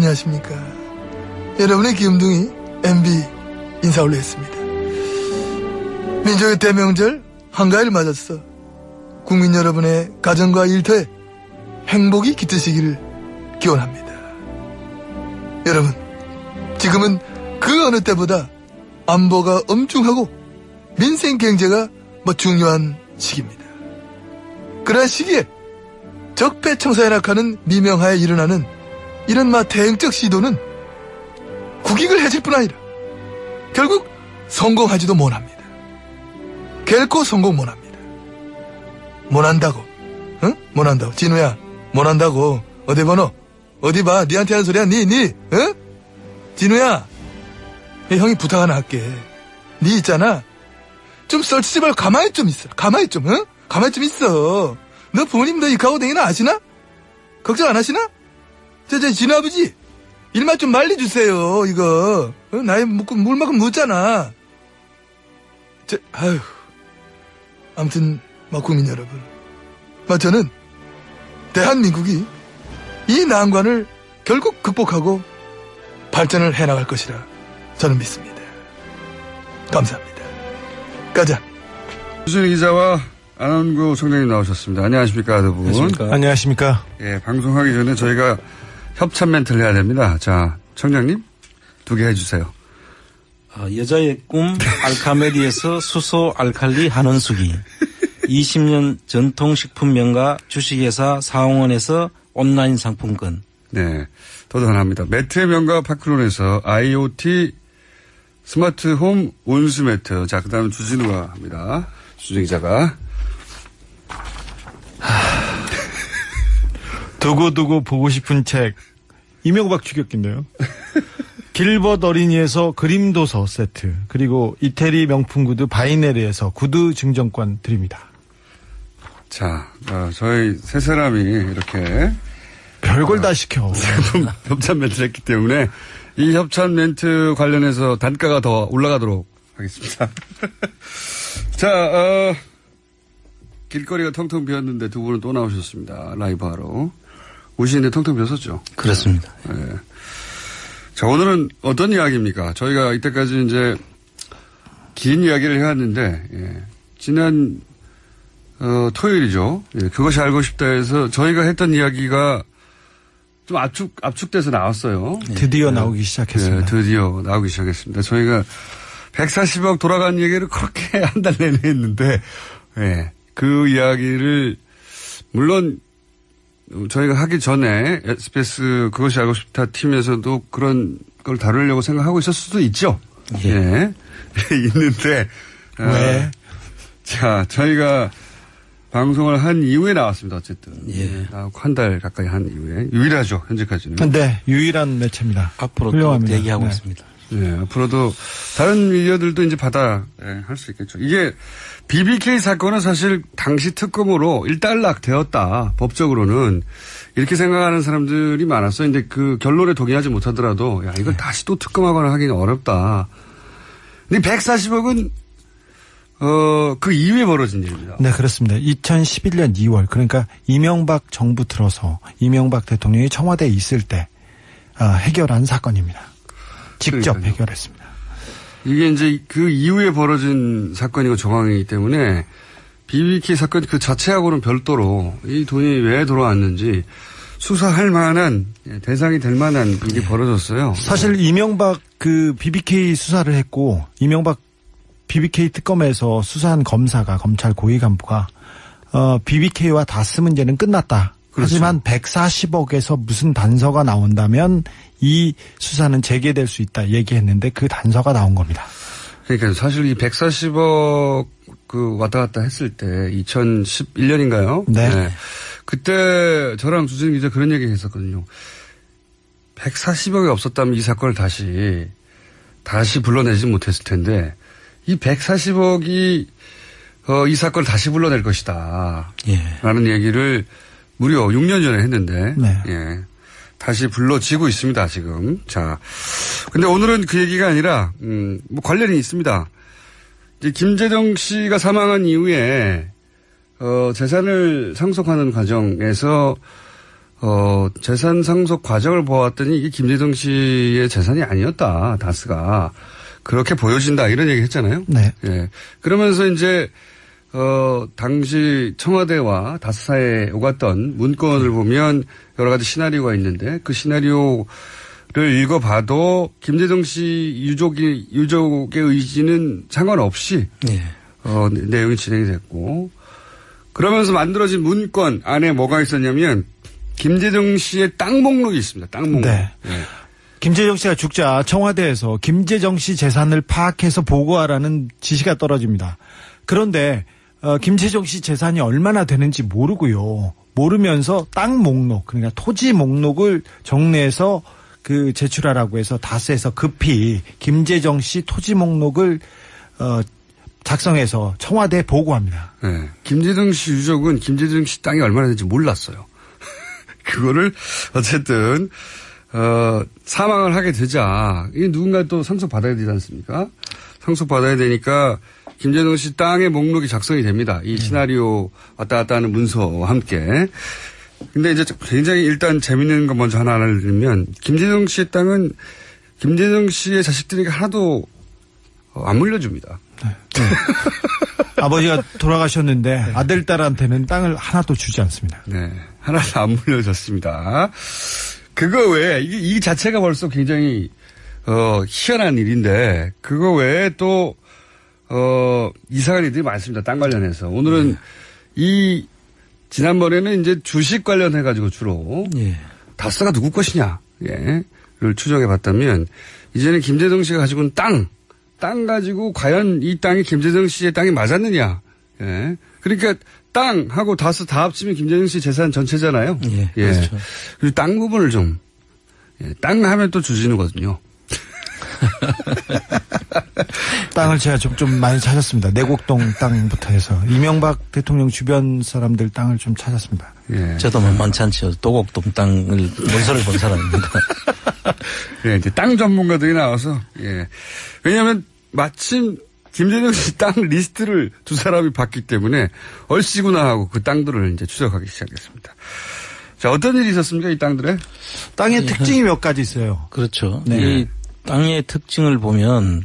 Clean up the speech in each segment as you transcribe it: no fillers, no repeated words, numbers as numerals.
안녕하십니까. 여러분의 귀염둥이 MB 인사 올리겠습니다. 민족의 대명절 한가위를 맞았어 국민 여러분의 가정과 일터에 행복이 깃드시기를 기원합니다. 여러분, 지금은 그 어느 때보다 안보가 엄중하고 민생 경제가 중요한 시기입니다. 그러한 시기에 적폐청사연락하는 미명하에 일어나는 이런 대행적 시도는 국익을 해칠 뿐 아니라 결국 성공하지도 못합니다. 결코 성공 못합니다. 못한다고. 응? 못한다고. 진우야, 못한다고. 어디 번호? 어디 봐. 니한테 하는 소리야. 니. 응? 진우야, 형이 부탁 하나 할게. 니 있잖아. 좀 썰치지 말고 가만히 좀 있어. 가만히 좀, 응? 가만히 좀 있어. 너 부모님 너 이카고 댕기나 아시나? 걱정 안 하시나? 진우 아버지, 일만 좀 말려주세요, 이거. 나이 물만큼 묻잖아. 아무튼, 국민 여러분. 저는, 대한민국이 이 난관을 결국 극복하고 발전을 해나갈 것이라 저는 믿습니다. 감사합니다. 가자. 주진우 기자와 안원구 총장님 나오셨습니다. 안녕하십니까, 두 분. 안녕하십니까. 예, 방송하기 전에 저희가 협찬 멘트를 해야 됩니다. 자, 청장님, 2개 해주세요. 여자의 꿈 알카메디에서 수소 알칼리 한원수기. 20년 전통식품 명가 주식회사 사홍원에서 온라인 상품권. 네, 더 하나입니다. 매트의 명가 파크론에서 IoT 스마트홈 온수 매트. 자, 그 다음에 주진우가 합니다. 주진 기자가. 두고두고 보고 싶은 책. 이명박 추격기인데요. 길벗 어린이에서 그림도서 세트. 그리고 이태리 명품 구두 바이네르에서 구두 증정권 드립니다. 자, 저희 세 사람이 이렇게. 별걸 다 시켜. 협찬 멘트를 했기 때문에 이 협찬 멘트 관련해서 단가가 더 올라가도록 하겠습니다. 자, 길거리가 텅텅 비었는데 두 분은 또 나오셨습니다. 라이브 하러. 오시는데 텅텅 비었었죠? 그렇습니다. 네. 자, 오늘은 어떤 이야기입니까? 저희가 이때까지 이제 긴 이야기를 해왔는데, 예. 지난, 토요일이죠. 예. 그것이 알고 싶다 해서 저희가 했던 이야기가 좀 압축돼서 나왔어요. 드디어 나오기 시작했습니다. 네, 드디어 나오기 시작했습니다. 저희가 140억 돌아간 얘기를 그렇게 한 달 내내 했는데, 네, 그 이야기를, 물론, 저희가 하기 전에 SBS 그것이 알고 싶다 팀에서도 그런 걸 다루려고 생각하고 있었을 수도 있죠. 예. 네. 있는데. 왜? 자, 저희가 방송을 한 이후에 나왔습니다. 어쨌든. 예. 한 달 가까이 한 이후에. 유일하죠. 현재까지는. 네. 유일한 매체입니다. 앞으로 또 대기하고 있습니다. 네. 앞으로도 다른 미디어들도 이제 할 수 있겠죠. 이게 BBK 사건은 사실 당시 특검으로 일단락 되었다. 법적으로는. 이렇게 생각하는 사람들이 많았어요. 근데 그 결론에 동의하지 못하더라도 야, 이걸 다시 또 특검하거나 하기는 어렵다. 근데 140억은 그 이후에 벌어진 일입니다. 네, 그렇습니다. 2011년 2월, 그러니까 이명박 정부 들어서 이명박 대통령이 청와대에 있을 때 해결한 사건입니다. 직접 그러니까요. 해결했습니다. 이게 이제 그 이후에 벌어진 사건이고 정황이기 때문에 BBK 사건 그 자체하고는 별도로 이 돈이 왜 돌아왔는지 수사할 만한 대상이 될 만한 일이 벌어졌어요. 사실 이명박 그 BBK 수사를 했고 이명박 BBK 특검에서 수사한 검사가 검찰 고위 간부가 BBK와 다스 문제는 끝났다. 그렇죠. 하지만 140억에서 무슨 단서가 나온다면 이 수사는 재개될 수 있다 얘기했는데 그 단서가 나온 겁니다. 그러니까 사실 이 140억 그 왔다 갔다 했을 때 2011년인가요? 네. 네. 그때 저랑 주진 기자 그런 얘기 했었거든요. 140억이 없었다면 이 사건을 다시 불러내지 못했을 텐데 이 140억이 이 사건을 다시 불러낼 것이다. 예. 라는 얘기를 무려 6년 전에 했는데 네. 예. 다시 불러지고 있습니다, 지금. 자. 근데 오늘은 그 얘기가 아니라 뭐 관련이 있습니다. 이제 김재정 씨가 사망한 이후에 재산을 상속하는 과정에서 재산 상속 과정을 보았더니 이게 김재동 씨의 재산이 아니었다. 다스가. 그렇게 보여진다. 이런 얘기 했잖아요. 네. 예. 그러면서 이제, 당시 청와대와 다스 사이에 오갔던 문건을 보면 여러 가지 시나리오가 있는데 그 시나리오를 읽어봐도 김재동 씨 유족의 의지는 상관없이 네. 내용이 진행이 됐고 그러면서 만들어진 문건 안에 뭐가 있었냐면 김재동 씨의 땅 목록이 있습니다. 땅 목록. 네. 네. 김재정 씨가 죽자 청와대에서 김재정 씨 재산을 파악해서 보고하라는 지시가 떨어집니다. 그런데 김재정 씨 재산이 얼마나 되는지 모르고요. 모르면서 땅 목록, 그러니까 토지 목록을 정리해서 그 제출하라고 해서 다스에서 급히 김재정 씨 토지 목록을 작성해서 청와대에 보고합니다. 네. 김재정 씨 유족은 김재정 씨 땅이 얼마나 되는지 몰랐어요. 그거를 어쨌든 사망을 하게 되자 이 누군가 또 상속받아야 되지 않습니까? 상속받아야 되니까 김재동 씨 땅의 목록이 작성이 됩니다. 이 시나리오 왔다 갔다 하는 문서와 함께. 근데 이제 굉장히 일단 재밌는 거 먼저 하나 알려드리면 김재동 씨의 땅은 김재동 씨의 자식들에게 하나도 안 물려줍니다. 네. 아버지가 돌아가셨는데 아들, 딸한테는 땅을 하나도 주지 않습니다. 네. 하나도 안 물려줬습니다. 그거 외에 이 자체가 벌써 굉장히 희한한 일인데 그거 외에 또 이상한 일들이 많습니다. 땅 관련해서. 오늘은 지난번에는 이제 주식 관련해가지고 주로. 예. 다스가 누구 것이냐, 를 추정해 봤다면, 이제는 김재동 씨가 가지고 있는 땅 가지고 과연 이 땅이 김재동 씨의 땅이 맞았느냐. 예. 그러니까 땅하고 다스 다 합치면 김재동 씨 재산 전체잖아요. 예. 그렇죠. 그리고 땅 부분을 좀, 땅 하면 또 주진우거든요. 땅을 제가 좀 많이 찾았습니다. 내곡동 땅부터 해서 이명박 대통령 주변 사람들 땅을 좀 찾았습니다. 예. 저도 만만치 않죠. 도곡동 땅을 문서를 본 사람입니다. 예, 이제 땅 전문가들이 나와서 왜냐하면 마침 김재동 씨 땅 리스트를 두 사람이 봤기 때문에 얼씨구나 하고 그 땅들을 이제 추적하기 시작했습니다. 자, 어떤 일이 있었습니까, 이 땅들에? 땅의 특징이 몇 가지 있어요. 그렇죠. 네. 이 땅의 특징을 보면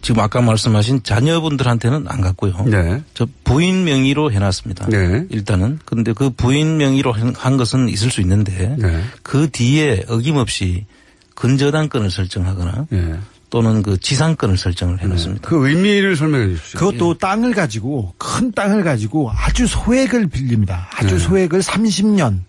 지금 아까 말씀하신 자녀분들한테는 안 갔고요. 네. 저 부인 명의로 해놨습니다. 네. 일단은. 그런데 그 부인 명의로 한 것은 있을 수 있는데 네. 그 뒤에 어김없이 근저당권을 설정하거나 또는 그 지상권을 설정을 해놓습니다. 그 의미를 설명해 주십시오. 그것도 땅을 가지고 큰 땅을 가지고 아주 소액을 빌립니다. 아주 소액을 30년,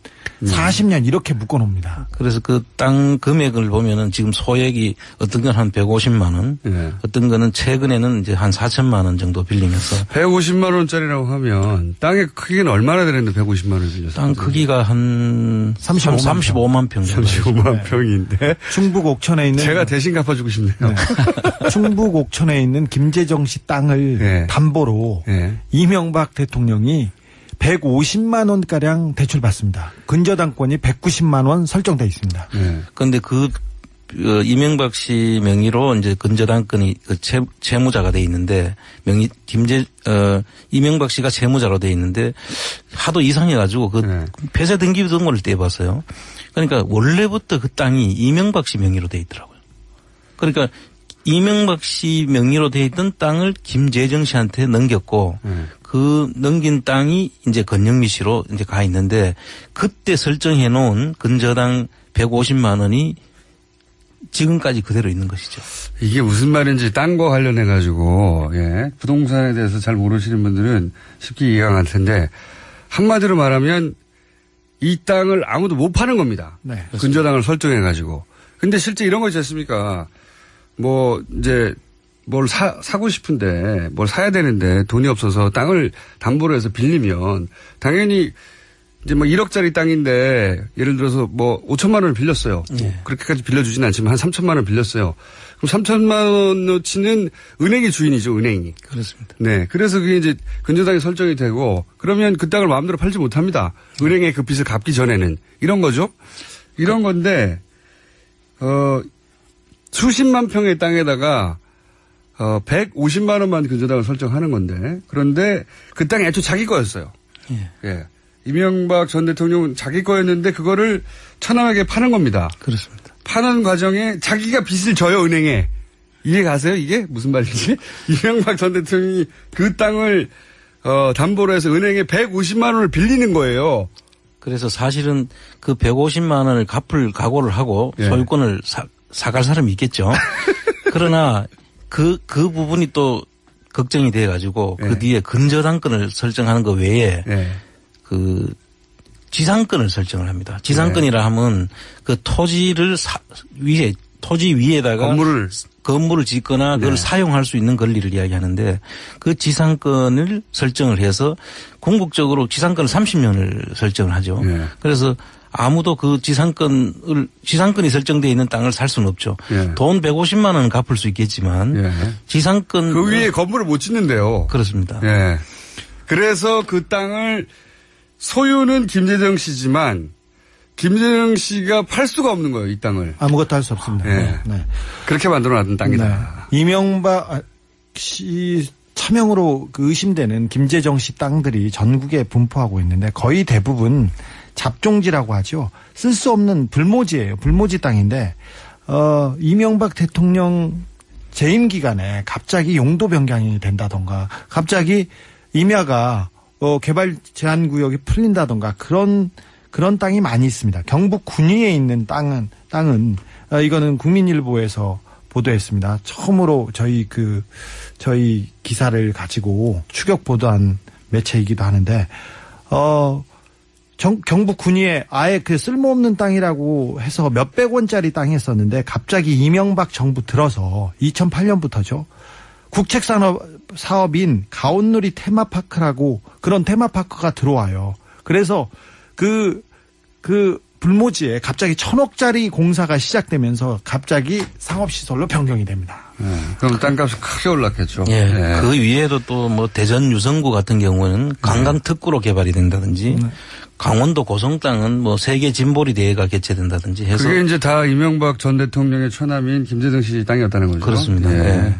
40년 이렇게 묶어놓습니다. 그래서 그 땅 금액을 보면은 지금 소액이 어떤 건 한 150만 원, 어떤 거는 최근에는 이제 한 4천만 원 정도 빌리면서 150만 원짜리라고 하면 땅의 크기는 얼마나 되는데 150만 원을 빌렸어요? 땅 크기가 한 35만 평 정도. 35만 평인데 충북 옥천에 있는 제가 대신 갚아주고 싶네요. 충북 옥천에 있는 김재정 씨 땅을 담보로 이명박 대통령이 150만 원가량 대출받습니다. 근저당권이 190만 원 설정되어 있습니다. 그런데 이명박 씨 명의로 이제 근저당권이 채무자가 돼 있는데 이명박 씨가 채무자로 돼 있는데 하도 이상해가지고 폐쇄 등기 등본을 떼봤어요. 그러니까 원래부터 그 땅이 이명박 씨 명의로 돼 있더라고요. 그러니까 이명박 씨 명의로 돼 있던 땅을 김재정 씨한테 넘겼고 그 넘긴 땅이 이제 건영미 씨로 이제 가 있는데 그때 설정해 놓은 근저당 150만 원이 지금까지 그대로 있는 것이죠. 이게 무슨 말인지 땅과 관련해 가지고 부동산에 대해서 잘 모르시는 분들은 쉽게 이해가 갈 텐데 한마디로 말하면 이 땅을 아무도 못 파는 겁니다. 네, 근저당을 설정해 가지고. 근데 실제 이런 거 있지 않습니까? 뭐 이제 뭘 사고 싶은데 뭘 사야 되는데 돈이 없어서 땅을 담보로 해서 빌리면 당연히 이제 뭐 1억짜리 땅인데 예를 들어서 뭐 5천만 원을 빌렸어요. 그렇게까지 빌려주진 않지만 한 3천만 원 빌렸어요. 그럼 3천만 원어치는 은행이 주인이죠, 은행이. 그렇습니다. 네. 그래서 그게 이제 근저당이 설정이 되고 그러면 그 땅을 마음대로 팔지 못합니다. 은행에 그 빚을 갚기 전에는. 이런 거죠. 이런 건데, 수십만 평의 땅에다가 150만 원만 근저당을 설정하는 건데 그런데 그 땅이 애초에 자기 거였어요. 이명박 전 대통령은 자기 거였는데 그거를 천황에게 파는 겁니다. 그렇습니다. 파는 과정에 자기가 빚을 져요, 은행에. 이해 가세요? 이게 무슨 말인지? 이명박 전 대통령이 그 땅을 담보로 해서 은행에 150만 원을 빌리는 거예요. 그래서 사실은 그 150만 원을 갚을 각오를 하고 예. 소유권을 사갈 사람이 있겠죠. 그러나 그 부분이 또 걱정이 돼 가지고 예. 그 뒤에 근저당권을 설정하는 것 외에 예. 그 지상권을 설정을 합니다. 지상권이라 하면 그 토지를 토지 위에다가 건물을 짓거나 그걸 사용할 수 있는 권리를 이야기하는데 그 지상권을 설정을 해서 궁극적으로 지상권을 30년을 설정을 하죠. 네. 그래서 아무도 그 지상권이 설정되어 있는 땅을 살 수는 없죠. 네. 돈 150만 원은 갚을 수 있겠지만 네. 지상권 그 위에 건물을 못 짓는데요. 그렇습니다. 예. 그래서 그 땅을 소유는 김재정 씨지만 김재정 씨가 팔 수가 없는 거예요, 이 땅을. 아무것도 할 수 없습니다. 네. 네. 그렇게 만들어놨던 땅이다. 네. 이명박 씨 차명으로 그 의심되는 김재정 씨 땅들이 전국에 분포하고 있는데 거의 대부분 잡종지라고 하죠. 쓸 수 없는 불모지예요. 불모지 땅인데 이명박 대통령 재임 기간에 갑자기 용도 변경이 된다던가 갑자기 임야가 개발 제한 구역이 풀린다던가 그런 땅이 많이 있습니다. 경북 군위에 있는 땅은 이거는 국민일보에서 보도했습니다. 처음으로 저희 기사를 가지고 추격 보도한 매체이기도 하는데 경북 군위에 아예 그 쓸모없는 땅이라고 해서 몇백 원짜리 땅이 있었는데 갑자기 이명박 정부 들어서 2008년부터죠. 국책사업인 가온누리 테마파크라고 그런 테마파크가 들어와요. 그래서 그 불모지에 갑자기 1,000억짜리 공사가 시작되면서 갑자기 상업시설로 변경이 됩니다. 그럼 땅값이 크게 올랐겠죠. 예. 네. 그 위에도 또 뭐 대전 유성구 같은 경우는 관광특구로 개발이 된다든지 강원도 고성 땅은 뭐 세계 진보리 대회가 개최된다든지 해서. 그게 이제 다 이명박 전 대통령의 처남인 김재정 씨 땅이었다는 거죠. 그렇습니다. 예. 네.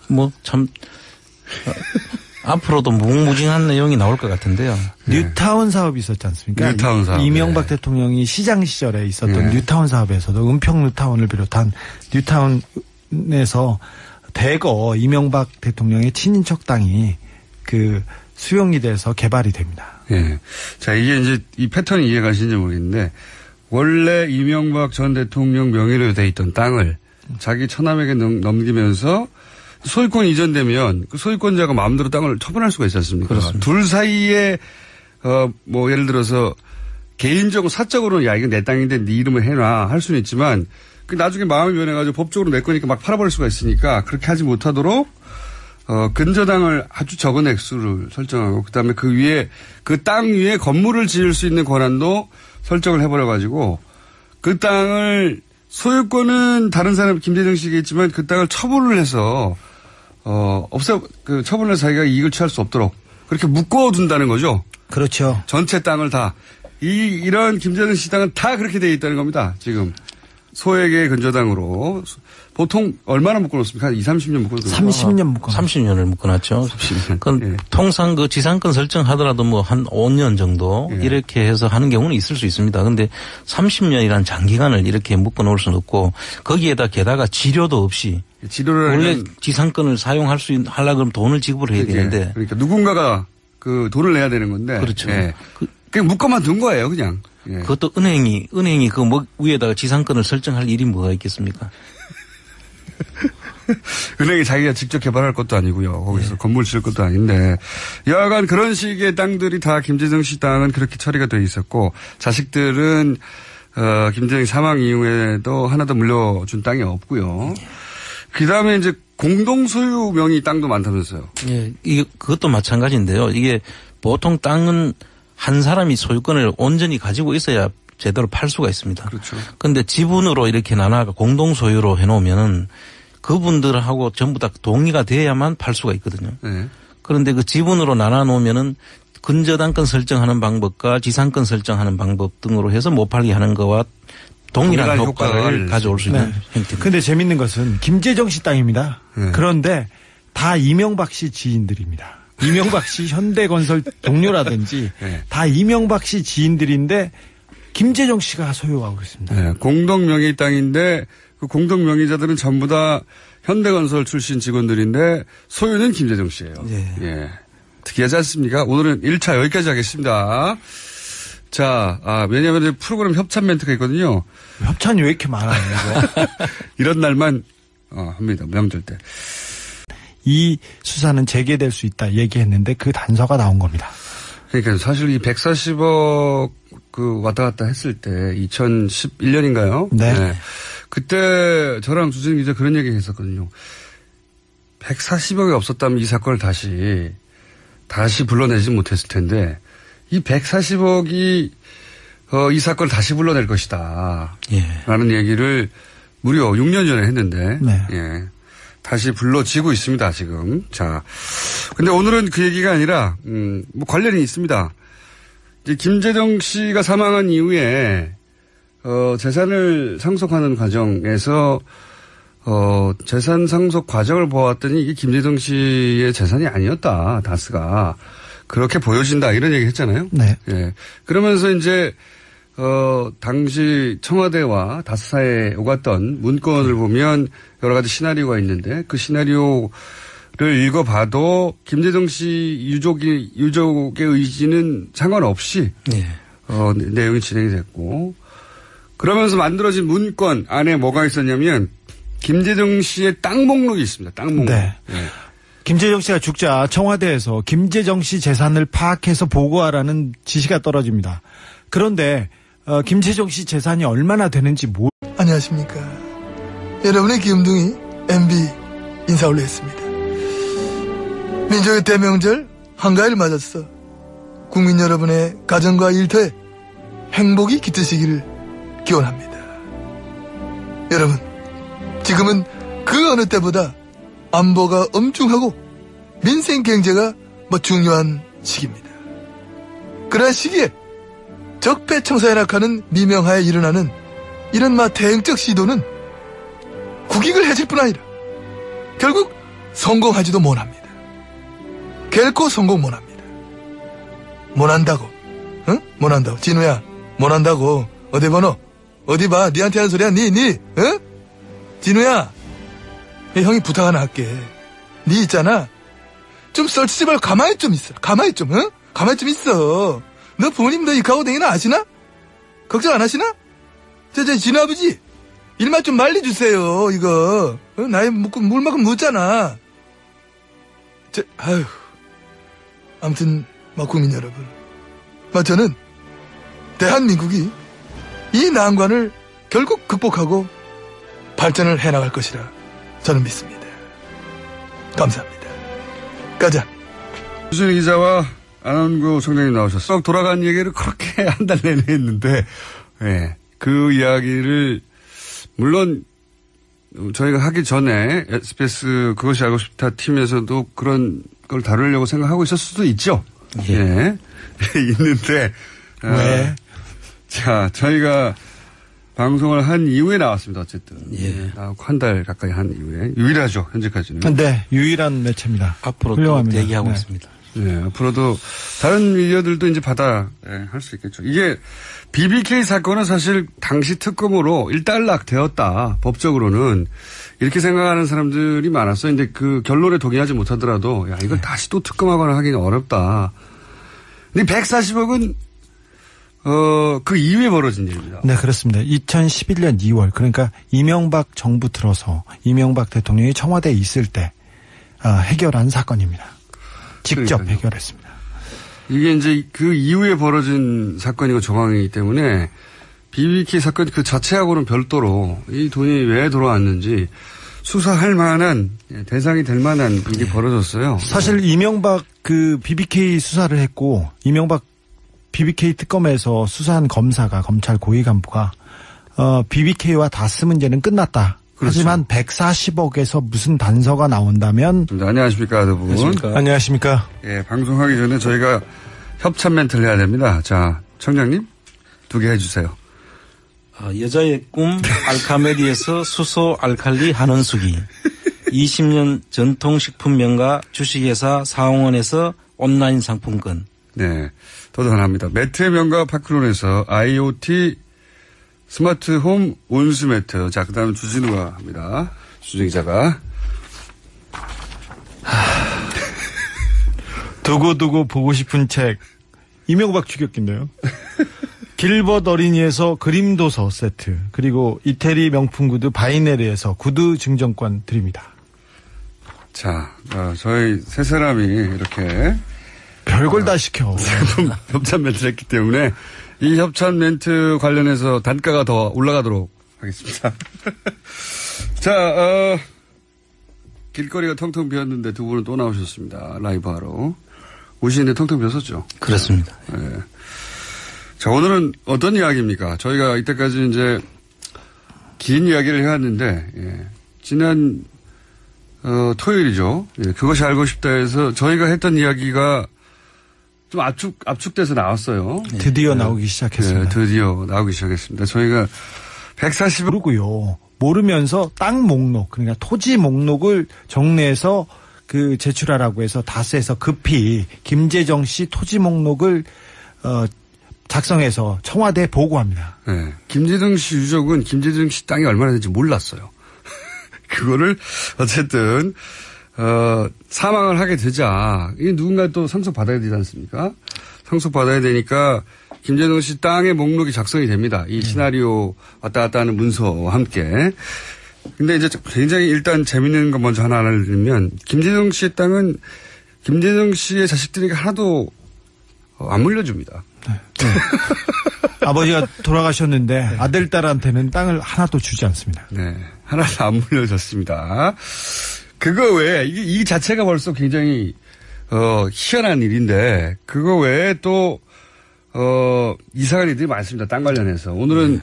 뭐 참 앞으로도 무궁무진한 내용이 나올 것 같은데요. 뉴타운 사업이 있었지 않습니까? 뉴타운 사업. 이명박 대통령이 시장 시절에 있었던 뉴타운 사업에서도 은평 뉴타운을 비롯한 뉴타운에서 대거 이명박 대통령의 친인척 땅이 그 수용이 돼서 개발이 됩니다. 예. 자, 이게 이제 이 패턴이 이해가시는지 모르겠는데 원래 이명박 전 대통령 명의로 돼 있던 땅을 자기 처남에게 넘기면서 소유권 이전되면 그 소유권자가 마음대로 땅을 처분할 수가 있지 않습니까? 그렇습니다. 둘 사이에 뭐 예를 들어서 개인적으로 사적으로는 야 이건 내 땅인데 네 이름을 해놔 할 수는 있지만 그 나중에 마음이 변해가지고 법적으로 내 거니까 막 팔아버릴 수가 있으니까 그렇게 하지 못하도록 근저당을 아주 적은 액수를 설정하고 그다음에 그 위에 그 땅 위에 건물을 지을 수 있는 권한도 설정을 해버려가지고 그 땅을 소유권은 다른 사람 김재정 씨가 있지만 그 땅을 처분을 해서 그 처분을 자기가 이익을 취할 수 없도록 그렇게 묶어둔다는 거죠. 그렇죠. 전체 땅을 다. 이런 김재정 씨 땅은 다 그렇게 되어 있다는 겁니다. 지금. 소액의 근저당으로. 보통 얼마나 묶어놓습니까? 30년 묶어놓습니까? 30년 묶어놨죠. 30년을 묶어놨죠. 30년. 예. 통상 그 지상권 설정하더라도 뭐 한 5년 정도 이렇게 해서 하는 경우는 있을 수 있습니다. 근데 30년이라는 장기간을 이렇게 묶어놓을 수는 없고 거기에다 게다가 지료도 없이 원래 지상권을 사용할 수 하려고 그러면 돈을 지불해야 되는데. 그러니까 누군가가 그 돈을 내야 되는 건데. 그렇죠. 예. 그냥 묶어만 둔 거예요, 그냥. 예. 그것도 은행이 그 뭐 위에다가 지상권을 설정할 일이 뭐가 있겠습니까? 은행이 자기가 직접 개발할 것도 아니고요. 거기서 건물 지을 것도 아닌데. 여하간 그런 식의 땅들이 다 김재정 씨 땅은 그렇게 처리가 돼 있었고 자식들은 김재정 사망 이후에도 하나도 물려준 땅이 없고요. 그다음에 이제 공동 소유 명의 땅도 많다면서요. 예, 그것도 마찬가지인데요. 이게 보통 땅은 한 사람이 소유권을 온전히 가지고 있어야 제대로 팔 수가 있습니다. 그렇죠. 그런데 지분으로 이렇게 나눠 공동 소유로 해놓으면은 그분들하고 전부 다 동의가 돼야만 팔 수가 있거든요. 네. 그런데 그 지분으로 나눠 놓으면은 근저당권 설정하는 방법과 지상권 설정하는 방법 등으로 해서 못 팔게 하는 거와 동일한 효과를 가져올 수 있는 형태입니다. 그런데 재밌는 것은 김재정 씨 땅입니다. 네. 그런데 다 이명박 씨 지인들입니다. 이명박 씨 현대건설 동료라든지 네. 다 이명박 씨 지인들인데 김재정 씨가 소유하고 있습니다. 네, 공동명의 땅인데 그 공동명의자들은 전부 다 현대건설 출신 직원들인데 소유는 김재정 씨예요. 네. 예. 특이하지 않습니까? 오늘은 1차 여기까지 하겠습니다. 자, 왜냐하면 프로그램 협찬 멘트가 있거든요. 협찬이 왜 이렇게 많아요, 이거? 이런 날만 합니다. 명절 때. 이 수사는 재개될 수 있다 얘기했는데 그 단서가 나온 겁니다. 그러니까 사실 이 140억 그 왔다 갔다 했을 때 2011년인가요? 네. 그때 저랑 주진 기자 그런 얘기 했었거든요. 140억이 없었다면 이 사건을 다시 불러내지 못했을 텐데 이 140억이 이 사건을 다시 불러낼 것이다. 예. 라는 얘기를 무려 6년 전에 했는데 네. 예. 다시 불러지고 있습니다, 지금. 자. 근데 오늘은 그 얘기가 아니라 뭐 관련이 있습니다. 이제 김재정 씨가 사망한 이후에 재산을 상속하는 과정에서 재산 상속 과정을 보았더니 이게 김재정 씨의 재산이 아니었다. 다스가. 그렇게 보여진다. 이런 얘기 했잖아요. 네. 예. 그러면서 이제 당시 청와대와 다스사에 오갔던 문건을 보면 여러 가지 시나리오가 있는데 그 시나리오를 읽어봐도 김재정 씨 유족의 의지는 상관없이 예. 내용이 진행이 됐고 그러면서 만들어진 문건 안에 뭐가 있었냐면 김재정 씨의 땅 목록이 있습니다. 땅 목록. 네. 예. 김재정 씨가 죽자 청와대에서 김재정 씨 재산을 파악해서 보고하라는 지시가 떨어집니다. 그런데 김재정 씨 재산이 얼마나 되는지 안녕하십니까. 여러분의 귀염둥이 MB 인사 올리겠습니다. 민족의 대명절 한가위를 맞았어 국민 여러분의 가정과 일터에 행복이 깃드시기를 기원합니다. 여러분, 지금은 그 어느 때보다 안보가 엄중하고 민생 경제가 중요한 시기입니다. 그러한 시기에 적폐청사에 하는 미명하에 일어나는 이런 대응적 시도는 국익을 해칠 뿐 아니라 결국 성공하지도 못합니다. 결코 성공 못합니다. 못한다고. 응? 못한다고. 진우야, 못한다고. 어디 번호? 어디 봐. 니한테 하는 소리야. 니. 응? 진우야. 형이 부탁 하나 할게. 니 있잖아. 좀 썰치지 말고 가만히 좀 있어. 가만히 좀, 응? 가만히 좀 있어. 너 부모님 너 이카고 댕이나 아시나? 걱정 안 하시나? 진우 아버지. 일만 좀 말려주세요, 이거. 나이 물만큼 묻잖아. 아무튼, 국민 여러분. 저는, 대한민국이 이 난관을 결국 극복하고 발전을 해나갈 것이라 저는 믿습니다. 감사합니다. 가자. 주진 기자와 안원구 총장님 나오셨어요. 돌아간 얘기를 그렇게 한 달 내내 했는데, 예. 그 이야기를, 물론, 저희가 하기 전에 SBS 그것이 알고 싶다 팀에서도 그런 걸 다루려고 생각하고 있을 수도 있죠. 예. 있는데, 왜? 자, 저희가 방송을 한 이후에 나왔습니다. 어쨌든. 예. 한 달 가까이 한 이후에. 유일하죠. 현재까지는. 네, 유일한 매체입니다. 앞으로 훌륭합니다. 또 대기하고 네. 있습니다. 네, 앞으로도 다른 미디어들도 이제 할 수 있겠죠. 이게 BBK 사건은 사실 당시 특검으로 일단락 되었다. 법적으로는. 이렇게 생각하는 사람들이 많았어요. 근데 그 결론에 동의하지 못하더라도, 야, 이걸 다시 또 특검하거나 하기는 어렵다. 근데 140억은, 그 이후에 벌어진 일입니다. 네, 그렇습니다. 2011년 2월, 그러니까 이명박 정부 들어서 이명박 대통령이 청와대에 있을 때, 해결한 사건입니다. 직접 그러니까요. 해결했습니다. 이게 이제 그 이후에 벌어진 사건이고 정황이기 때문에 BBK 사건 그 자체하고는 별도로 이 돈이 왜 돌아왔는지 수사할 만한 대상이 될 만한 일이 벌어졌어요. 사실 이명박 그 BBK 수사를 했고 이명박 BBK 특검에서 수사한 검사가 검찰 고위 간부가 BBK와 다스 문제는 끝났다. 그렇죠. 하지만 140억에서 무슨 단서가 나온다면 안녕하십니까, 여러분. 안녕하십니까. 예, 방송하기 전에 저희가 협찬 멘트를 해야 됩니다. 자, 청장님 2개 해주세요. 여자의 꿈 알카메디에서 수소 알칼리 한원수기. 20년 전통식품 명가 주식회사 사홍원에서 온라인 상품권. 네. 또 하나입니다. 매트의 명가 파크론에서 IoT 스마트홈 온수 매트. 자, 그 다음에 주진우가 합니다. 주진 기자가. 두고두고 보고 싶은 책. 이명박 추격기인데요. 길벗 어린이에서 그림도서 세트, 그리고 이태리 명품 구두 바이네르에서 구두 증정권 드립니다. 자, 저희 세 사람이 이렇게 별걸 다 시켜. 협찬 멘트를 했기 때문에 이 협찬 멘트 관련해서 단가가 더 올라가도록 하겠습니다. 자, 길거리가 텅텅 비었는데 두 분은 또 나오셨습니다. 라이브 하러. 오시는데 텅텅 비었었죠? 그렇습니다. 네. 자, 오늘은 어떤 이야기입니까? 저희가 이때까지 이제 긴 이야기를 해왔는데, 예. 지난, 토요일이죠. 예. 그것이 알고 싶다 해서 저희가 했던 이야기가 좀 압축돼서 나왔어요. 드디어 나오기 시작했습니다. 네, 드디어 나오기 시작했습니다. 저희가 140을 모르고요. 모르면서 땅 목록, 그러니까 토지 목록을 정리해서 그 제출하라고 해서 다스에서 급히 김재정 씨 토지 목록을 작성해서 청와대에 보고합니다. 네. 김재정 씨 유족은 김재정 씨 땅이 얼마나 되는지 몰랐어요. 그거를 어쨌든 사망을 하게 되자 이 누군가 또 상속받아야 되지 않습니까? 상속받아야 되니까 김재정 씨 땅의 목록이 작성이 됩니다. 이 시나리오 왔다 갔다 하는 문서와 함께. 근데 이제 굉장히 일단 재밌는 거 먼저 하나 알려드리면 김재정 씨의 땅은 김재정 씨의 자식들에게 하나도 안 물려줍니다. 네. 아버지가 돌아가셨는데 아들, 딸한테는 땅을 하나도 주지 않습니다. 네. 하나도 안 물려줬습니다. 그거 외에, 이 자체가 벌써 굉장히, 희한한 일인데, 그거 외에 또, 이상한 일들이 많습니다. 땅 관련해서. 오늘은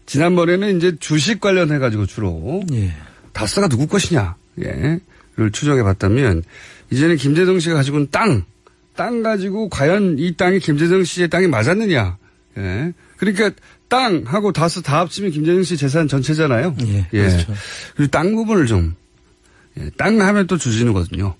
지난번에는 이제 주식 관련해가지고 주로, 예. 다스가 누구 것이냐, 예, 를 추적해 봤다면, 이제는 김재정 씨가 가지고 있는 땅 가지고 과연 이 땅이 김재정 씨의 땅이 맞았느냐, 예. 그러니까 땅하고 다스 다 합치면 김재정 씨 재산 전체잖아요. 예. 그렇죠. 그리고 땅 부분을 좀, 땅 하면 또 주진우거든요.